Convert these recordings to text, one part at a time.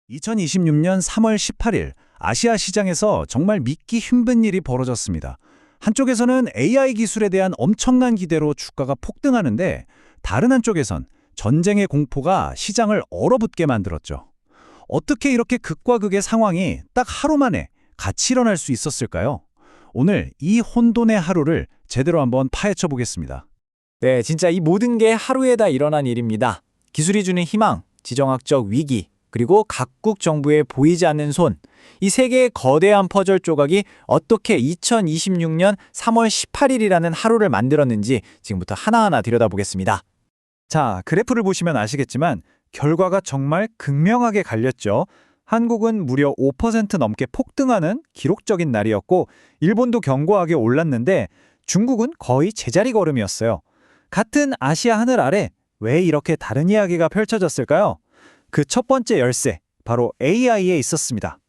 2026년 3월 18일 아시아 시장에서 정말 믿기 힘든 일이 벌어졌습니다. 한쪽에서는 AI 기술에 대한 엄청난 기대로 주가가 폭등하는데 다른 한쪽에선 전쟁의 공포가 시장을 얼어붙게 만들었죠. 어떻게 이렇게 극과 극의 상황이 딱 하루 만에 같이 일어날 수 있었을까요? 오늘 이 혼돈의 하루를 제대로 한번 파헤쳐 보겠습니다. 네, 진짜 이 모든 게 하루에 다 일어난 일입니다. 기술이 주는 희망, 지정학적 위기, 그리고 각국 정부의 보이지 않는 손, 이 세 개의 거대한 퍼즐 조각이 어떻게 2026년 3월 18일이라는 하루를 만들었는지 지금부터 하나하나 들여다보겠습니다. 자, 그래프를 보시면 아시겠지만 결과가 정말 극명하게 갈렸죠. 한국은 무려 5% 넘게 폭등하는 기록적인 날이었고 일본도 견고하게 올랐는데 중국은 거의 제자리 걸음이었어요. 같은 아시아 하늘 아래 왜 이렇게 다른 이야기가 펼쳐졌을까요? 그 첫 번째 열쇠, 바로 AI에 있었습니다.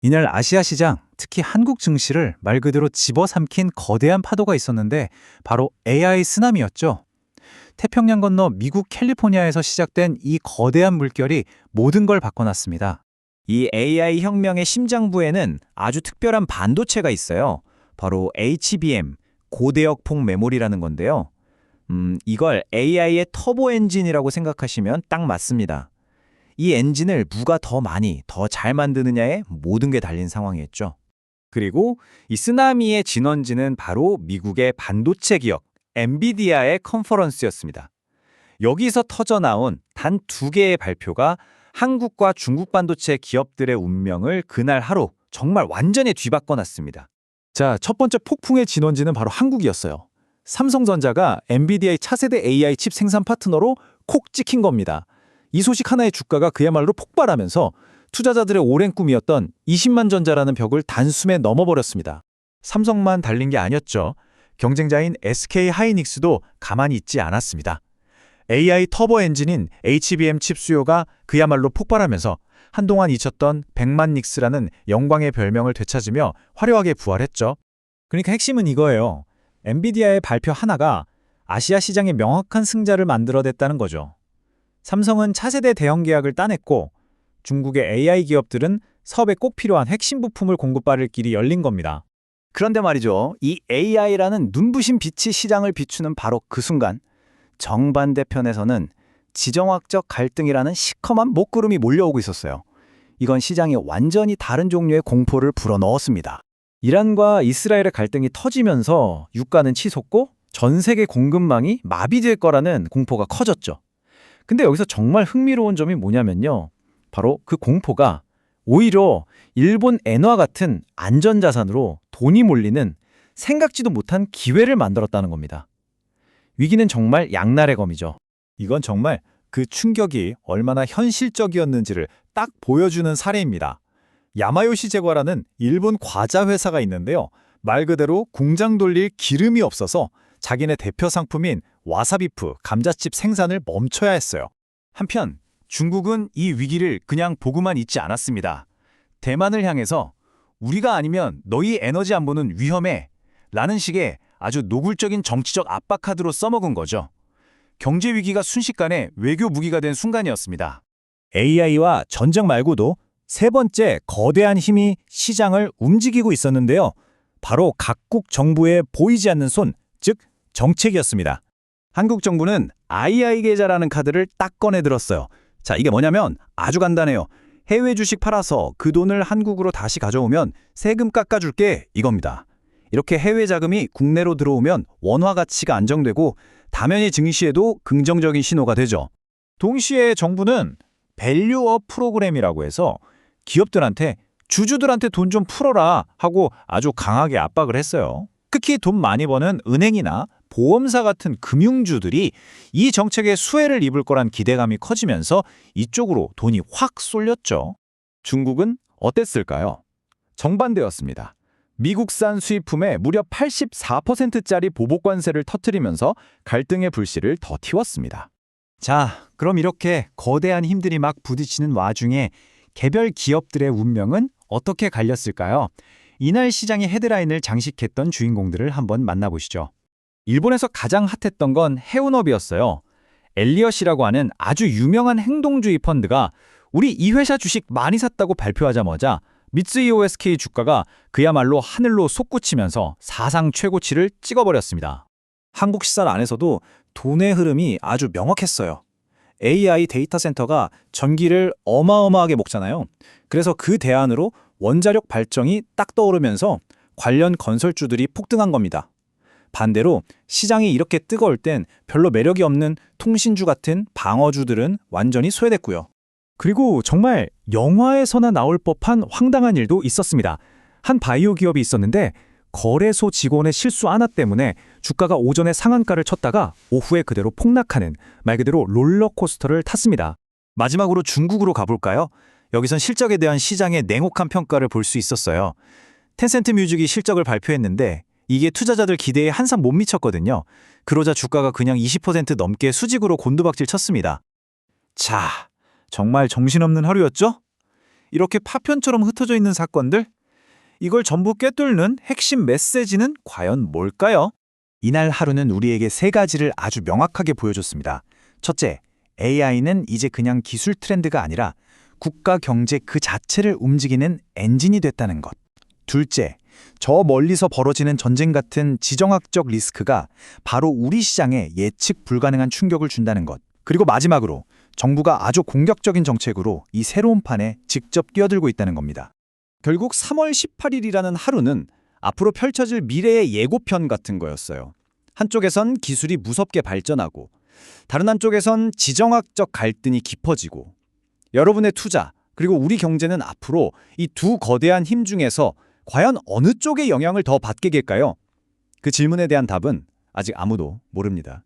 이날 아시아 시장, 특히 한국 증시를 말 그대로 집어삼킨 거대한 파도가 있었는데 바로 AI 쓰나미였죠. 태평양 건너 미국 캘리포니아에서 시작된 이 거대한 물결이 모든 걸 바꿔놨습니다. 이 AI 혁명의 심장부에는 아주 특별한 반도체가 있어요. 바로 HBM, 고대역폭 메모리라는 건데요. 이걸 AI의 터보 엔진이라고 생각하시면 딱 맞습니다. 이 엔진을 누가 더 많이, 더 잘 만드느냐에 모든 게 달린 상황이었죠. 그리고 이 쓰나미의 진원지는 바로 미국의 반도체 기업, 엔비디아의 컨퍼런스였습니다. 여기서 터져나온 단 두 개의 발표가 한국과 중국 반도체 기업들의 운명을 그날 하루 정말 완전히 뒤바꿔놨습니다. 자, 첫 번째 폭풍의 진원지는 바로 한국이었어요. 삼성전자가 엔비디아의 차세대 AI 칩 생산 파트너로 콕 찍힌 겁니다. 이 소식 하나의 주가가 그야말로 폭발하면서 투자자들의 오랜 꿈이었던 20만 전자라는 벽을 단숨에 넘어버렸습니다. 삼성만 달린 게 아니었죠. 경쟁자인 SK 하이닉스도 가만히 있지 않았습니다. AI 터보 엔진인 HBM 칩 수요가 그야말로 폭발하면서 한동안 잊혔던 100만 닉스라는 영광의 별명을 되찾으며 화려하게 부활했죠. 그러니까 핵심은 이거예요. 엔비디아의 발표 하나가 아시아 시장의 명확한 승자를 만들어냈다는 거죠. 삼성은 차세대 대형 계약을 따냈고 중국의 AI 기업들은 사업에 꼭 필요한 핵심 부품을 공급받을 길이 열린 겁니다. 그런데 말이죠. 이 AI라는 눈부신 빛이 시장을 비추는 바로 그 순간 정반대편에서는 지정학적 갈등이라는 시커먼 먹구름이 몰려오고 있었어요. 이건 시장에 완전히 다른 종류의 공포를 불어넣었습니다. 이란과 이스라엘의 갈등이 터지면서 유가는 치솟고 전 세계 공급망이 마비될 거라는 공포가 커졌죠. 근데 여기서 정말 흥미로운 점이 뭐냐면요. 바로 그 공포가 오히려 일본 엔화 같은 안전자산으로 돈이 몰리는 생각지도 못한 기회를 만들었다는 겁니다. 위기는 정말 양날의 검이죠. 이건 정말 그 충격이 얼마나 현실적이었는지를 딱 보여주는 사례입니다. 야마요시 제과라는 일본 과자 회사가 있는데요. 말 그대로 공장 돌릴 기름이 없어서 자기네 대표 상품인 와사비프, 감자칩 생산을 멈춰야 했어요. 한편 중국은 이 위기를 그냥 보고만 있지 않았습니다. 대만을 향해서 우리가 아니면 너희 에너지 안보는 위험해 라는 식의 아주 노골적인 정치적 압박 카드로 써먹은 거죠. 경제 위기가 순식간에 외교 무기가 된 순간이었습니다. AI와 전쟁 말고도 세 번째 거대한 힘이 시장을 움직이고 있었는데요. 바로 각국 정부의 보이지 않는 손, 즉 정책이었습니다. 한국 정부는 II 계좌라는 카드를 딱 꺼내들었어요. 자, 이게 뭐냐면 아주 간단해요. 해외 주식 팔아서 그 돈을 한국으로 다시 가져오면 세금 깎아줄게 이겁니다. 이렇게 해외 자금이 국내로 들어오면 원화 가치가 안정되고 당연히 증시에도 긍정적인 신호가 되죠. 동시에 정부는 밸류업 프로그램이라고 해서 기업들한테 주주들한테 돈 좀 풀어라 하고 아주 강하게 압박을 했어요. 특히 돈 많이 버는 은행이나 보험사 같은 금융주들이 이 정책에 수혜를 입을 거란 기대감이 커지면서 이쪽으로 돈이 확 쏠렸죠. 중국은 어땠을까요? 정반대였습니다. 미국산 수입품에 무려 84%짜리 보복관세를 터뜨리면서 갈등의 불씨를 더 틔웠습니다. 자, 그럼 이렇게 거대한 힘들이 막 부딪히는 와중에 개별 기업들의 운명은 어떻게 갈렸을까요? 이날 시장의 헤드라인을 장식했던 주인공들을 한번 만나보시죠. 일본에서 가장 핫했던 건 해운업이었어요. 엘리엇이라고 하는 아주 유명한 행동주의 펀드가 우리 이 회사 주식 많이 샀다고 발표하자마자 미쓰이 OSK 주가가 그야말로 하늘로 솟구치면서 사상 최고치를 찍어버렸습니다. 한국 시장 안에서도 돈의 흐름이 아주 명확했어요. AI 데이터 센터가 전기를 어마어마하게 먹잖아요. 그래서 그 대안으로 원자력 발전이 딱 떠오르면서 관련 건설주들이 폭등한 겁니다. 반대로 시장이 이렇게 뜨거울 땐 별로 매력이 없는 통신주 같은 방어주들은 완전히 소외됐고요. 그리고 정말 영화에서나 나올 법한 황당한 일도 있었습니다. 한 바이오 기업이 있었는데 거래소 직원의 실수 하나 때문에 주가가 오전에 상한가를 쳤다가 오후에 그대로 폭락하는 말 그대로 롤러코스터를 탔습니다. 마지막으로 중국으로 가볼까요? 여기선 실적에 대한 시장의 냉혹한 평가를 볼 수 있었어요. 텐센트 뮤직이 실적을 발표했는데 이게 투자자들 기대에 한참 못 미쳤거든요. 그러자 주가가 그냥 20% 넘게 수직으로 곤두박질 쳤습니다. 자, 정말 정신없는 하루였죠? 이렇게 파편처럼 흩어져 있는 사건들? 이걸 전부 꿰뚫는 핵심 메시지는 과연 뭘까요? 이날 하루는 우리에게 세 가지를 아주 명확하게 보여줬습니다. 첫째, AI는 이제 그냥 기술 트렌드가 아니라 국가 경제 그 자체를 움직이는 엔진이 됐다는 것. 둘째, 저 멀리서 벌어지는 전쟁 같은 지정학적 리스크가 바로 우리 시장에 예측 불가능한 충격을 준다는 것. 그리고 마지막으로 정부가 아주 공격적인 정책으로 이 새로운 판에 직접 뛰어들고 있다는 겁니다. 결국 3월 18일이라는 하루는 앞으로 펼쳐질 미래의 예고편 같은 거였어요. 한쪽에선 기술이 무섭게 발전하고 다른 한쪽에선 지정학적 갈등이 깊어지고 여러분의 투자 그리고 우리 경제는 앞으로 이 두 거대한 힘 중에서 과연 어느 쪽의 영향을 더 받게 될까요? 그 질문에 대한 답은 아직 아무도 모릅니다.